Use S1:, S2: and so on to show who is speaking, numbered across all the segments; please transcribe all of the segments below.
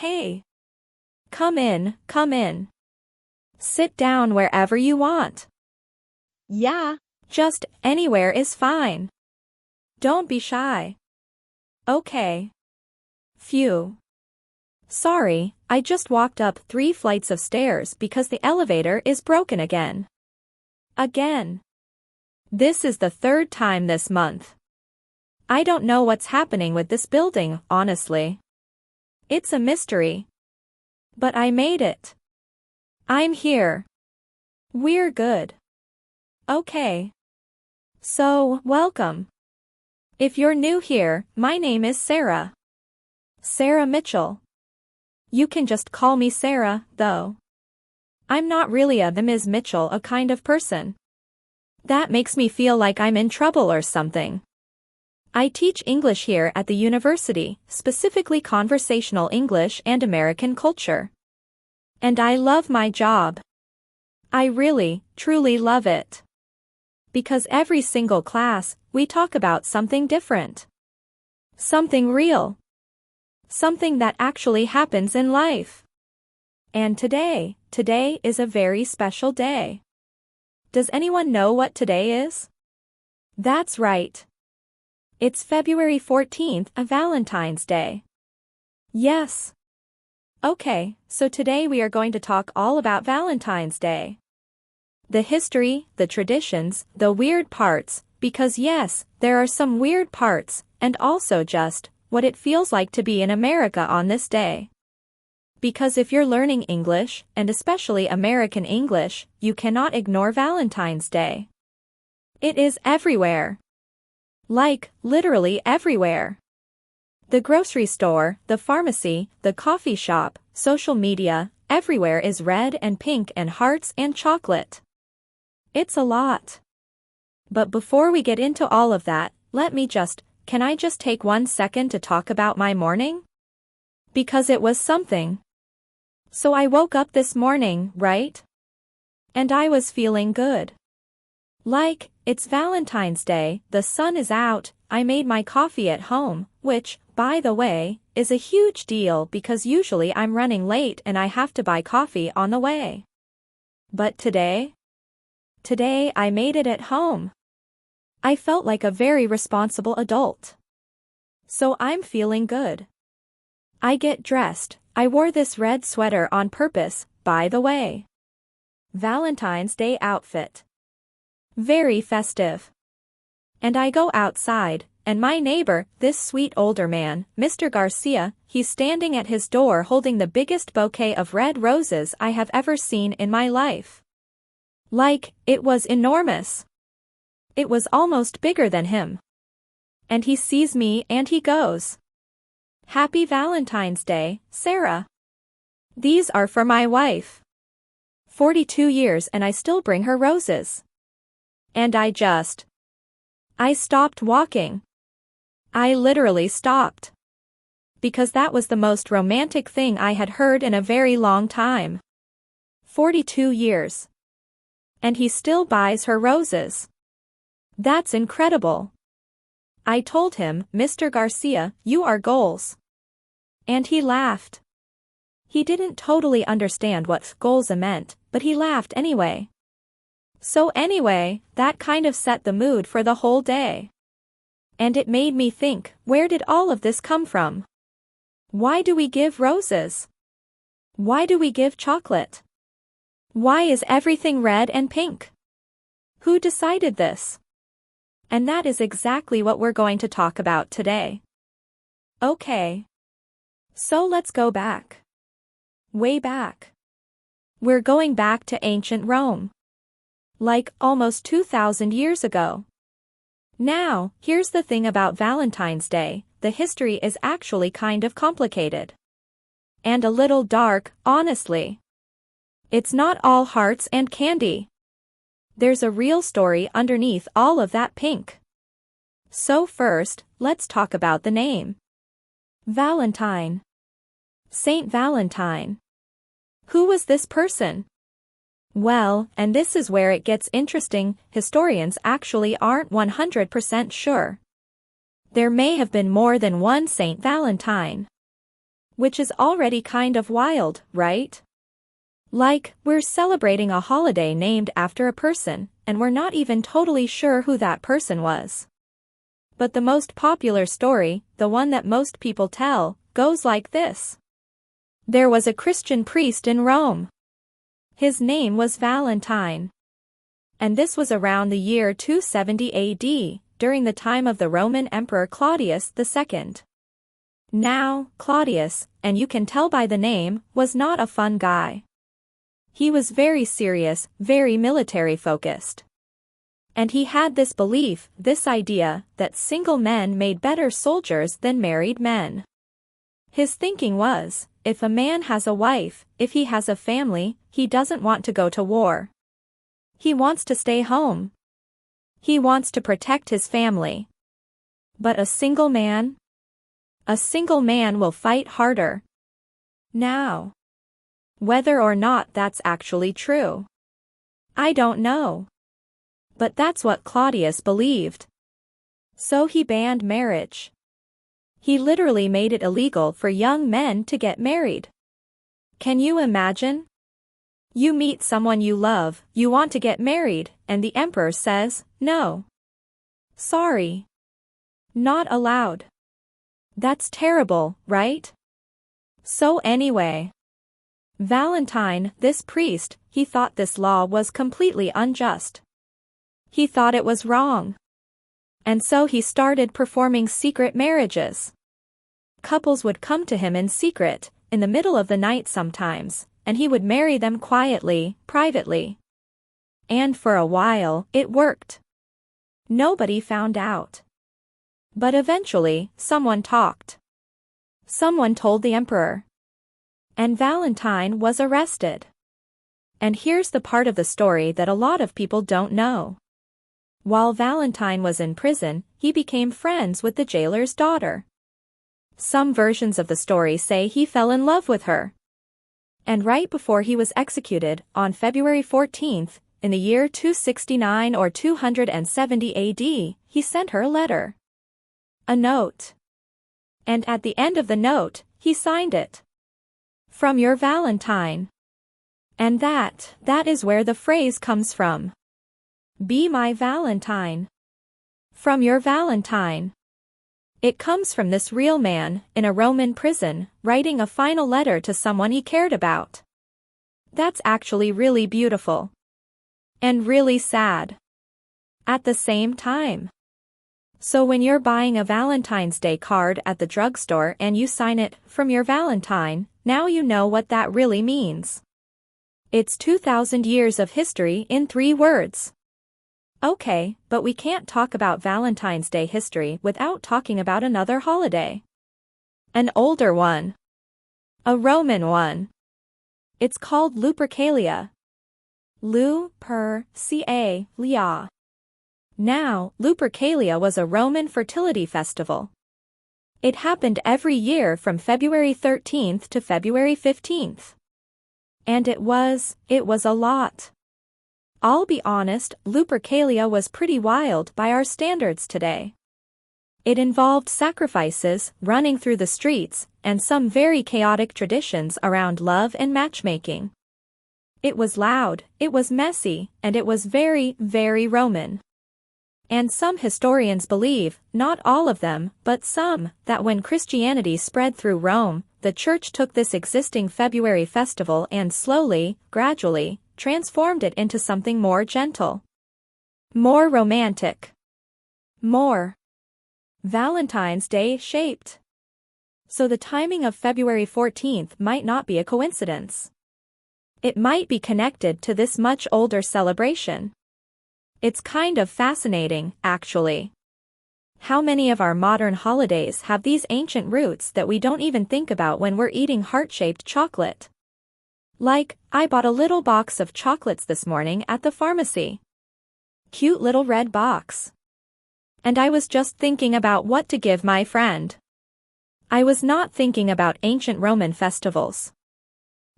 S1: Hey. Come in, come in. Sit down wherever you want.
S2: Yeah.
S1: Just anywhere is fine. Don't be shy. Okay. Phew. Sorry, I just walked up 3 flights of stairs because the elevator is broken again. Again. This is the 3rd time this month. I don't know what's happening with this building, honestly. It's a mystery. But I made it. I'm here. We're good. Okay. So, welcome. If you're new here, my name is Sarah. Sarah Mitchell. You can just call me Sarah, though. I'm not really a the Ms. Mitchell a kind of person. That makes me feel like I'm in trouble or something. I teach English here at the university, specifically conversational English and American culture. And I love my job. I really, truly love it. Because every single class, we talk about something different. Something real. Something that actually happens in life. And today is a very special day. Does anyone know what today is? That's right. It's February 14th, a Valentine's Day. Yes. Okay, so today we are going to talk all about Valentine's Day. The history, the traditions, the weird parts, because yes, there are some weird parts, and also just what it feels like to be in America on this day. Because if you're learning English, and especially American English, you cannot ignore Valentine's Day. It is everywhere. Like, literally everywhere. The grocery store, the pharmacy, the coffee shop, social media, everywhere is red and pink and hearts and chocolate. It's a lot. But before we get into all of that, can I just take 1 second to talk about my morning? Because it was something. So I woke up this morning, right? And I was feeling good. Like, it's Valentine's Day, the sun is out, I made my coffee at home, which, by the way, is a huge deal because usually I'm running late and I have to buy coffee on the way. But today I made it at home. I felt like a very responsible adult. So I'm feeling good. I get dressed. I wore this red sweater on purpose, by the way. Valentine's Day outfit. Very festive. And I go outside, and my neighbor, this sweet older man, Mr. Garcia, he's standing at his door holding the biggest bouquet of red roses I have ever seen in my life. Like, it was enormous. It was almost bigger than him. And he sees me and he goes, "Happy Valentine's Day, Sarah. These are for my wife. 42 years and I still bring her roses." And I stopped walking. I literally stopped. Because that was the most romantic thing I had heard in a very long time. 42 years. And he still buys her roses. That's incredible. I told him, "Mr. Garcia, you are goals." And he laughed. He didn't totally understand what goals meant, but he laughed anyway. So anyway, that kind of set the mood for the whole day. And it made me think, where did all of this come from? Why do we give roses? Why do we give chocolate? Why is everything red and pink? Who decided this? And that is exactly what we're going to talk about today. Okay. So let's go back. Way back. We're going back to ancient Rome. Like almost 2,000 years ago. Now, here's the thing about Valentine's Day, the history is actually kind of complicated. And a little dark, honestly. It's not all hearts and candy. There's a real story underneath all of that pink. So first, let's talk about the name. Valentine. Saint Valentine. Who was this person? Well, and this is where it gets interesting, historians actually aren't 100% sure. There may have been more than one Saint Valentine. Which is already kind of wild, right? Like, we're celebrating a holiday named after a person, and we're not even totally sure who that person was. But the most popular story, the one that most people tell, goes like this. There was a Christian priest in Rome. His name was Valentine. And this was around the year 270 AD, during the time of the Roman Emperor Claudius II. Now, Claudius, and you can tell by the name, was not a fun guy. He was very serious, very military-focused. And he had this belief, this idea, that single men made better soldiers than married men. His thinking was, if a man has a wife, if he has a family, he doesn't want to go to war. He wants to stay home. He wants to protect his family. But a single man? A single man will fight harder. Now, whether or not that's actually true, I don't know. But that's what Claudius believed. So he banned marriage. He literally made it illegal for young men to get married. Can you imagine? You meet someone you love, you want to get married, and the emperor says, no. Sorry. Not allowed. That's terrible, right? So anyway, Valentine, this priest, he thought this law was completely unjust. He thought it was wrong. And so he started performing secret marriages. Couples would come to him in secret, in the middle of the night sometimes, and he would marry them quietly, privately. And for a while, it worked. Nobody found out. But eventually, someone talked. Someone told the emperor. And Valentine was arrested. And here's the part of the story that a lot of people don't know. While Valentine was in prison, he became friends with the jailer's daughter. Some versions of the story say he fell in love with her. And right before he was executed, on February 14th, in the year 269 or 270 AD, he sent her a letter. A note. And at the end of the note, he signed it. From your Valentine. And that is where the phrase comes from. Be my Valentine. From your Valentine. It comes from this real man, in a Roman prison, writing a final letter to someone he cared about. That's actually really beautiful. And really sad. At the same time. So when you're buying a Valentine's Day card at the drugstore and you sign it, from your Valentine, now you know what that really means. It's 2,000 years of history in 3 words. Okay, but we can't talk about Valentine's Day history without talking about another holiday. An older one. A Roman one. It's called Lupercalia. Lupercalia. Now, Lupercalia was a Roman fertility festival. It happened every year from February 13th to February 15th. And it was a lot. I'll be honest, Lupercalia was pretty wild by our standards today. It involved sacrifices, running through the streets, and some very chaotic traditions around love and matchmaking. It was loud, it was messy, and it was very, very Roman. And some historians believe, not all of them, but some, that when Christianity spread through Rome, the church took this existing February festival and slowly, gradually, transformed it into something more gentle. More romantic. More Valentine's Day shaped. So the timing of February 14th might not be a coincidence. It might be connected to this much older celebration. It's kind of fascinating, actually. How many of our modern holidays have these ancient roots that we don't even think about when we're eating heart-shaped chocolate? Like, I bought a little box of chocolates this morning at the pharmacy. Cute little red box. And I was just thinking about what to give my friend. I was not thinking about ancient Roman festivals.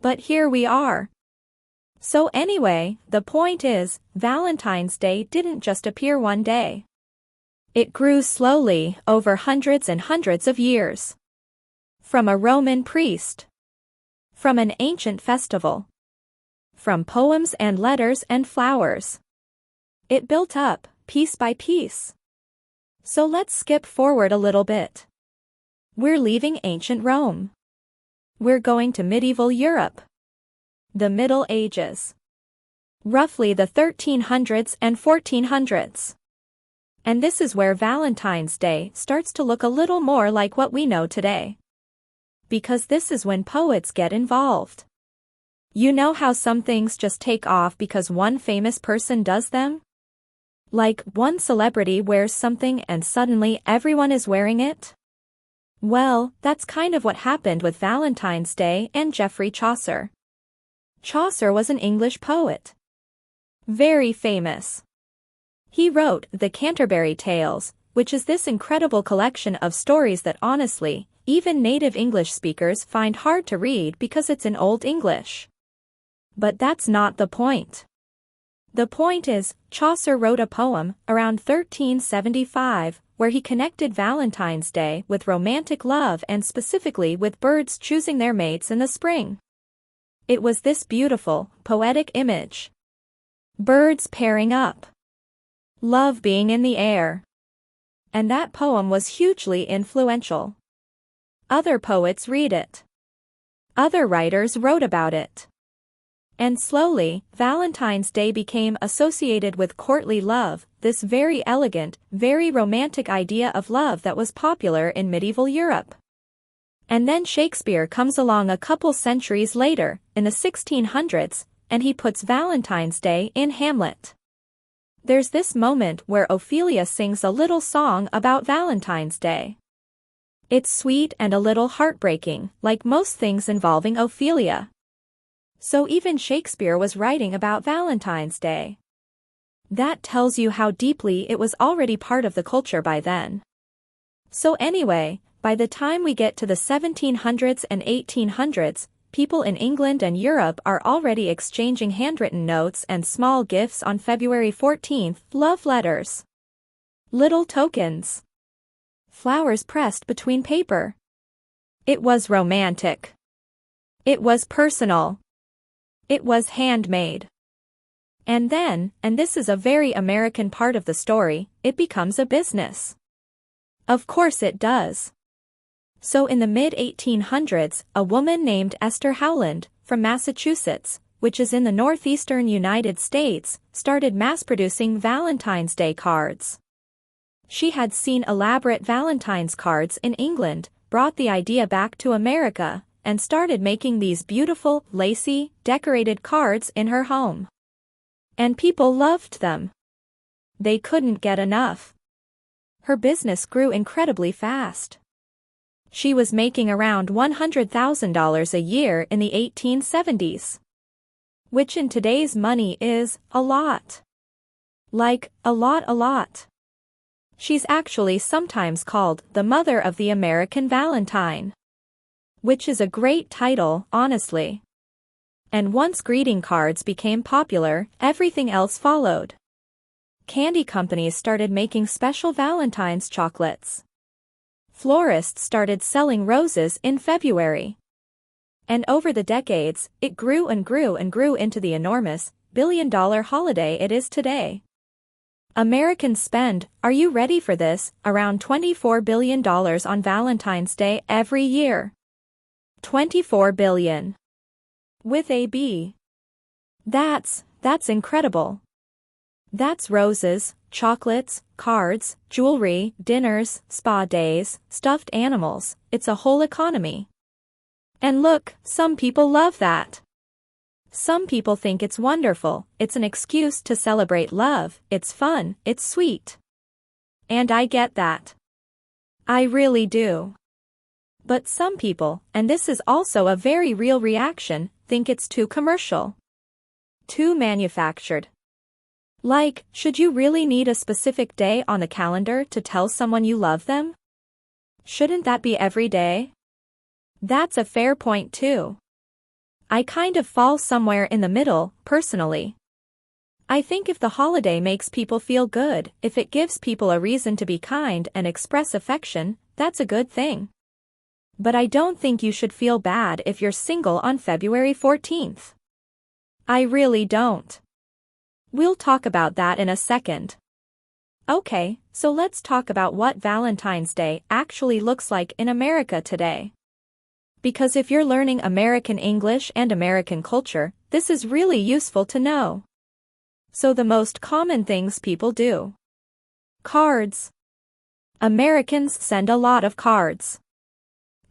S1: But here we are. So anyway, the point is, Valentine's Day didn't just appear one day. It grew slowly, over hundreds and hundreds of years. From a Roman priest. From an ancient festival. From poems and letters and flowers. It built up, piece by piece. So let's skip forward a little bit. We're leaving ancient Rome. We're going to medieval Europe. The Middle Ages. Roughly the 1300s and 1400s. And this is where Valentine's Day starts to look a little more like what we know today. Because this is when poets get involved. You know how some things just take off because one famous person does them? Like one celebrity wears something and suddenly everyone is wearing it? Well, that's kind of what happened with Valentine's Day and Geoffrey Chaucer. Chaucer was an English poet. Very famous. He wrote the Canterbury Tales, which is this incredible collection of stories that honestly, even native English speakers find hard to read because it's in Old English. But that's not the point. The point is, Chaucer wrote a poem around 1375 where he connected Valentine's Day with romantic love and specifically with birds choosing their mates in the spring. It was this beautiful, poetic image. Birds pairing up. Love being in the air. And that poem was hugely influential. Other poets read it. Other writers wrote about it. And slowly, Valentine's Day became associated with courtly love, this very elegant, very romantic idea of love that was popular in medieval Europe. And then Shakespeare comes along a couple centuries later, in the 1600s, and he puts Valentine's Day in Hamlet. There's this moment where Ophelia sings a little song about Valentine's Day. It's sweet and a little heartbreaking, like most things involving Ophelia. So even Shakespeare was writing about Valentine's Day. That tells you how deeply it was already part of the culture by then. So anyway, by the time we get to the 1700s and 1800s, people in England and Europe are already exchanging handwritten notes and small gifts on February 14th, love letters. Little tokens. Flowers pressed between paper. It was romantic. It was personal. It was handmade. And then, and this is a very American part of the story, it becomes a business. Of course it does. So in the mid-1800s, a woman named Esther Howland, from Massachusetts, which is in the northeastern United States, started mass-producing Valentine's Day cards. She had seen elaborate Valentine's cards in England, brought the idea back to America, and started making these beautiful, lacy, decorated cards in her home. And people loved them. They couldn't get enough. Her business grew incredibly fast. She was making around $100,000 a year in the 1870s. Which in today's money is a lot. Like, a lot. She's actually sometimes called the mother of the American Valentine. Which is a great title, honestly. And once greeting cards became popular, everything else followed. Candy companies started making special Valentine's chocolates. Florists started selling roses in February. And over the decades, it grew and grew and grew into the enormous, billion-dollar holiday it is today. Americans spend, are you ready for this, around $24 billion on Valentine's Day every year. 24 billion. With a B. That's incredible. That's roses, chocolates, cards, jewelry, dinners, spa days, stuffed animals, it's a whole economy. And look, some people love that. Some people think it's wonderful, it's an excuse to celebrate love, it's fun, it's sweet. And I get that. I really do. But some people, and this is also a very real reaction, think it's too commercial. Too manufactured. Like, should you really need a specific day on the calendar to tell someone you love them? Shouldn't that be every day? That's a fair point too. I kind of fall somewhere in the middle, personally. I think if the holiday makes people feel good, if it gives people a reason to be kind and express affection, that's a good thing. But I don't think you should feel bad if you're single on February 14th. I really don't. We'll talk about that in a second. Okay, so let's talk about what Valentine's Day actually looks like in America today. Because if you're learning American English and American culture, this is really useful to know. So the most common things people do. Cards. Americans send a lot of cards.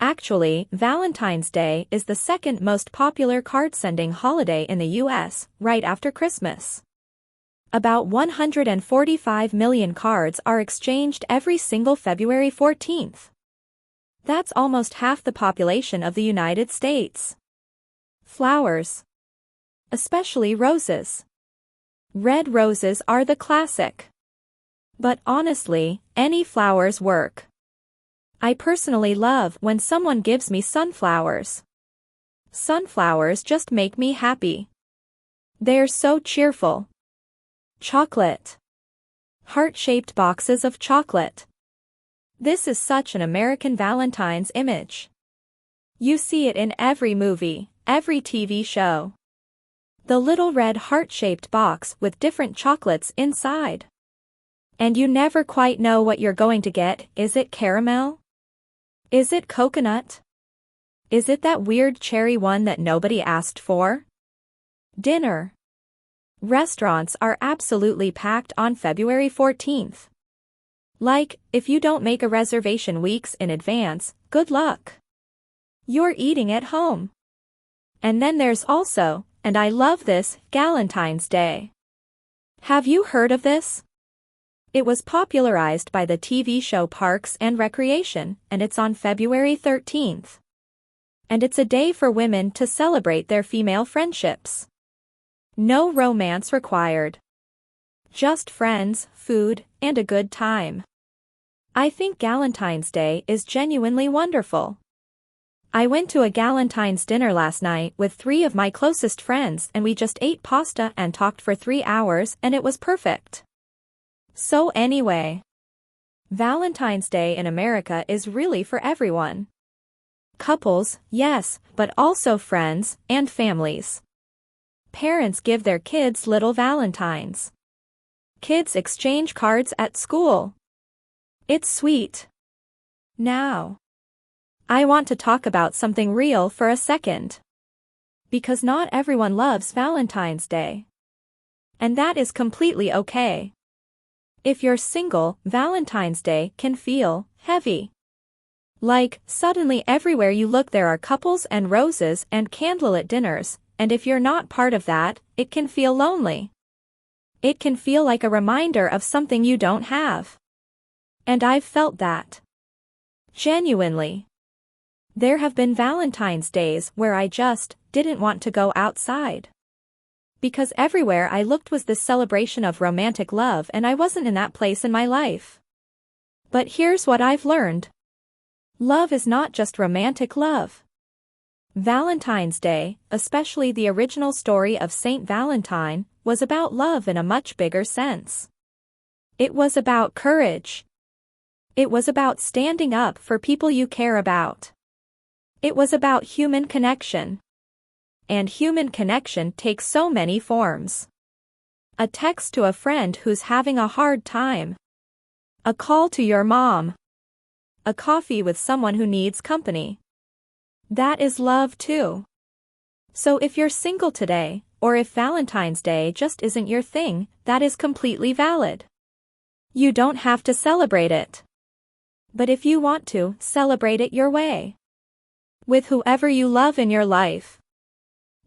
S1: Actually, Valentine's Day is the second most popular card-sending holiday in the US, right after Christmas. About 145 million cards are exchanged every single February 14th. That's almost half the population of the United States. Flowers. Especially roses. Red roses are the classic. But honestly, any flowers work. I personally love when someone gives me sunflowers. Sunflowers just make me happy. They're so cheerful. Chocolate. Heart-shaped boxes of chocolate. This is such an American Valentine's image. You see it in every movie, every TV show. The little red heart-shaped box with different chocolates inside. And you never quite know what you're going to get. Is it caramel? Is it coconut? Is it that weird cherry one that nobody asked for? Dinner. Restaurants are absolutely packed on February 14th. Like, if you don't make a reservation weeks in advance, good luck. You're eating at home. And then there's also, and I love this, Galentine's Day. Have you heard of this? It was popularized by the TV show Parks and Recreation, and it's on February 13th. And it's a day for women to celebrate their female friendships. No romance required. Just friends, food, and a good time. I think Galentine's Day is genuinely wonderful. I went to a Galentine's dinner last night with 3 of my closest friends and we just ate pasta and talked for 3 hours and it was perfect. So anyway, Valentine's Day in America is really for everyone. Couples, yes, but also friends and families. Parents give their kids little valentines. Kids exchange cards at school. It's sweet. Now, I want to talk about something real for a second. Because not everyone loves Valentine's Day. And that is completely okay. If you're single, Valentine's Day can feel heavy. Like, suddenly everywhere you look there are couples and roses and candlelit dinners, and if you're not part of that, it can feel lonely. It can feel like a reminder of something you don't have. And I've felt that. Genuinely. There have been Valentine's Days where I just didn't want to go outside. Because everywhere I looked was this celebration of romantic love and I wasn't in that place in my life. But here's what I've learned. Love is not just romantic love. Valentine's Day, especially the original story of Saint Valentine, was about love in a much bigger sense. It was about courage. It was about standing up for people you care about. It was about human connection. And human connection takes so many forms. A text to a friend who's having a hard time. A call to your mom. A coffee with someone who needs company. That is love too. So if you're single today, or if Valentine's Day just isn't your thing, that is completely valid. You don't have to celebrate it. But if you want to, celebrate it your way. With whoever you love in your life.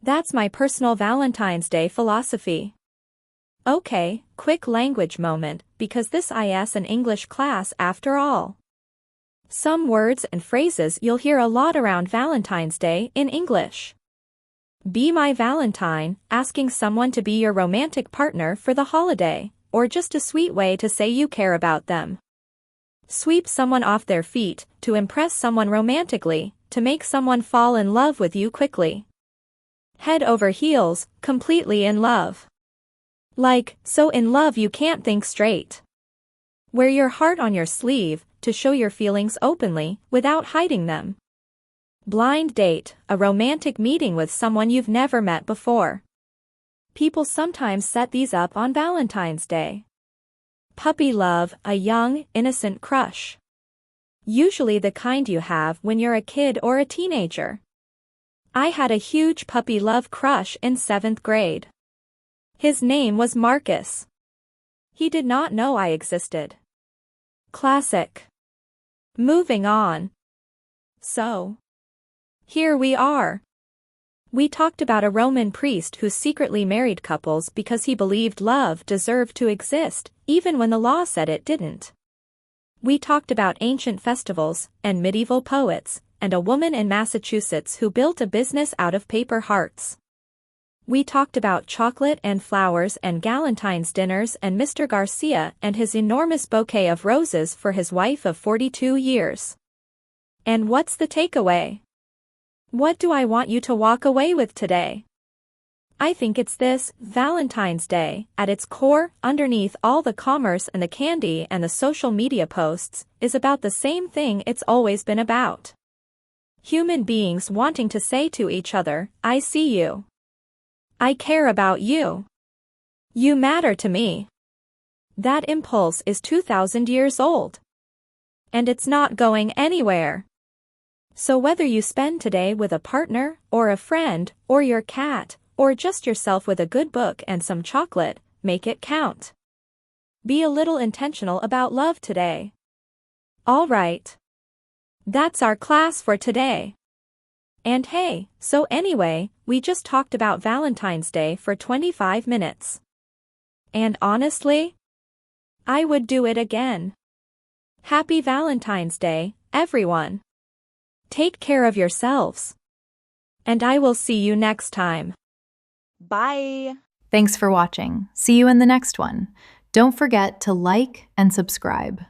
S1: That's my personal Valentine's Day philosophy. Okay, quick language moment, because this is an English class after all. Some words and phrases you'll hear a lot around Valentine's Day in English. Be my Valentine, asking someone to be your romantic partner for the holiday, or just a sweet way to say you care about them. Sweep someone off their feet, to impress someone romantically, to make someone fall in love with you quickly. Head over heels, completely in love. Like, so in love you can't think straight. Wear your heart on your sleeve, to show your feelings openly, without hiding them. Blind date, a romantic meeting with someone you've never met before. People sometimes set these up on Valentine's Day. Puppy love, a young, innocent crush. Usually the kind you have when you're a kid or a teenager. I had a huge puppy love crush in 7th grade. His name was Marcus. He did not know I existed. Classic. Moving on. So, here we are. We talked about a Roman priest who secretly married couples because he believed love deserved to exist, even when the law said it didn't. We talked about ancient festivals and medieval poets, and a woman in Massachusetts who built a business out of paper hearts. We talked about chocolate and flowers and Galentine's dinners and Mr. Garcia and his enormous bouquet of roses for his wife of 42 years. And what's the takeaway? What do I want you to walk away with today? I think it's this: Valentine's Day, at its core, underneath all the commerce and the candy and the social media posts, is about the same thing it's always been about. Human beings wanting to say to each other, I see you. I care about you. You matter to me. That impulse is 2,000 years old. And it's not going anywhere. So whether you spend today with a partner, or a friend, or your cat, or just yourself with a good book and some chocolate, make it count. Be a little intentional about love today. All right. That's our class for today. And hey, so anyway, we just talked about Valentine's Day for 25 minutes. And honestly, I would do it again. Happy Valentine's Day, everyone. Take care of yourselves. And I will see you next time.
S2: Bye.
S3: Thanks for watching. See you in the next one. Don't forget to like and subscribe.